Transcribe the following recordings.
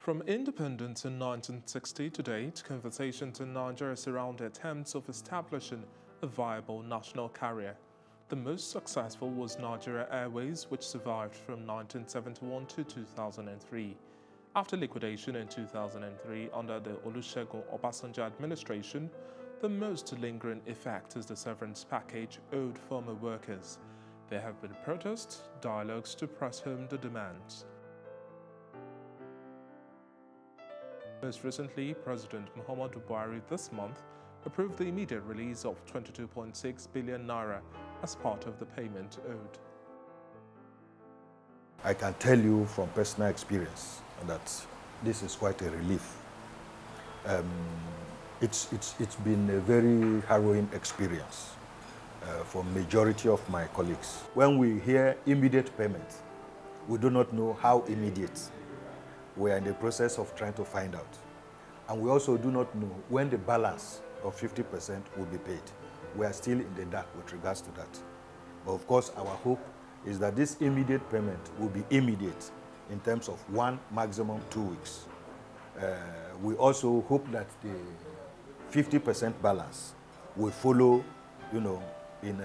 From independence in 1960 to date, conversations in Nigeria surround the attempts of establishing a viable national carrier. The most successful was Nigeria Airways, which survived from 1971 to 2003. After liquidation in 2003 under the Olusegun Obasanjo administration, the most lingering effect is the severance package owed former workers. There have been protests, dialogues to press home the demands. Most recently, President Muhammadu Buhari this month approved the immediate release of 22.6 billion naira as part of the payment owed. I can tell you from personal experience that this is quite a relief. It's been a very harrowing experience for majority of my colleagues. When we hear immediate payment, we do not know how immediate. We are in the process of trying to find out. And we also do not know when the balance of 50% will be paid. We are still in the dark with regards to that. But of course, our hope is that this immediate payment will be immediate in terms of 1, maximum 2 weeks. We also hope that the 50% balance will follow, in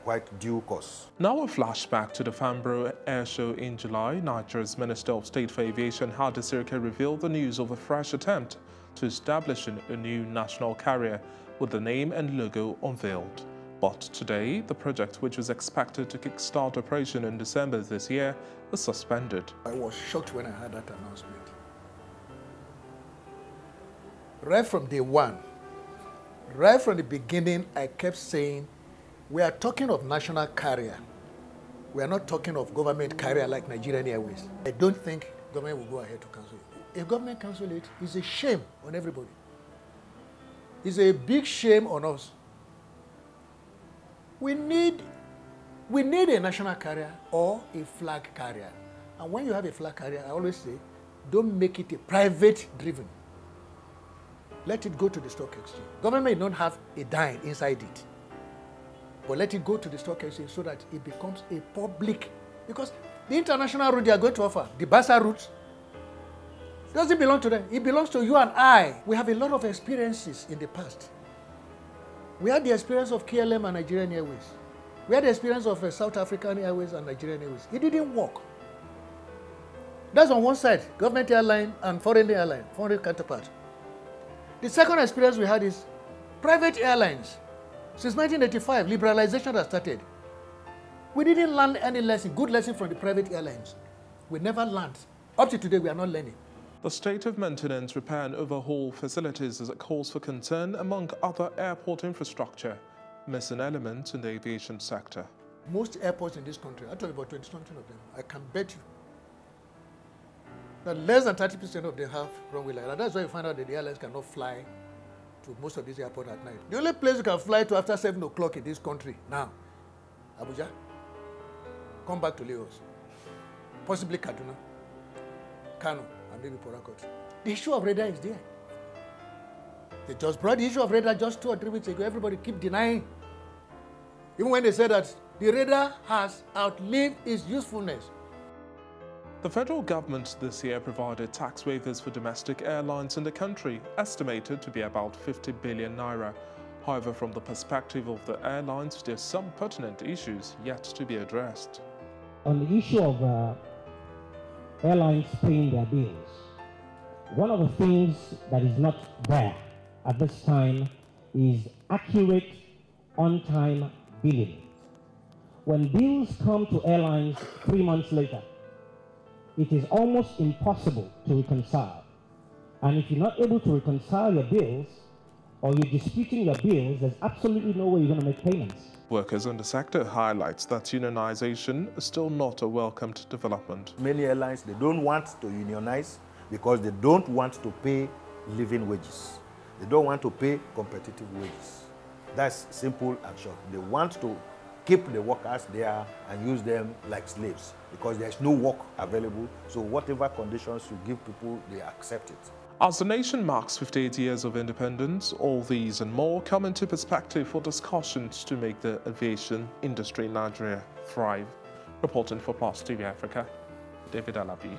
quite due course. Now a flashback to the Farnborough Air Show in July. Nigeria's Minister of State for Aviation, Hadi Sirika, revealed the news of a fresh attempt to establish a new national carrier with the name and logo unveiled. But today, the project, which was expected to kickstart operation in December this year, was suspended. I was shocked when I heard that announcement. Right from day one, right from the beginning, I kept saying, we are talking of national carrier. We are not talking of government carrier like Nigerian Airways. I don't think government will go ahead to cancel it. If government cancel it, it's a shame on everybody. It's a big shame on us. We need a national carrier or a flag carrier. And when you have a flag carrier, I always say, don't make it a private driven. Let it go to the stock exchange. Government may not have a dime inside it, but let it go to the stock exchange so that it becomes a public. Because the international route they are going to offer, the Basa route, doesn't belong to them. It belongs to you and I. We have a lot of experiences in the past. We had the experience of KLM and Nigerian Airways. We had the experience of South African Airways and Nigerian Airways. It didn't work. That's on one side, government airline and foreign airline, foreign counterpart. The second experience we had is private airlines. Since 1985, liberalization has started. We didn't learn any lesson, good lesson from the private airlines. We never learned. Up to today, we are not learning. The state of maintenance, repair and overhaul facilities is a cause for concern among other airport infrastructure, missing elements in the aviation sector. Most airports in this country, actually about 20-something of them, I can bet you that less than 30% of them have runway like that. That's why you find out that the airlines cannot fly to most of these airports at night. The only place you can fly to after 7 o'clock in this country now, Abuja, come back to Lagos, possibly Kaduna, Kano, and maybe Port Harcourt. The issue of radar is there. They just brought the issue of radar just 2 or 3 weeks ago. Everybody keep denying. Even when they said that the radar has outlived its usefulness. The federal government this year provided tax waivers for domestic airlines in the country, estimated to be about 50 billion naira. However, from the perspective of the airlines, there are some pertinent issues yet to be addressed. On the issue of airlines paying their bills, one of the things that is not there at this time is accurate on-time billing. When bills come to airlines 3 months later, it is almost impossible to reconcile. And if you're not able to reconcile your bills, or you're disputing your bills, there's absolutely no way you're going to make payments. Workers in the sector highlights that unionization is still not a welcomed development. Many airlines, they don't want to unionize because they don't want to pay living wages. They don't want to pay competitive wages. That's simple and short. They want to keep the workers there and use them like slaves because there's no work available. So whatever conditions you give people, they accept it. As the nation marks 58 years of independence, all these and more come into perspective for discussions to make the aviation industry in Nigeria thrive. Reporting for Plus TV Africa, David Alabi.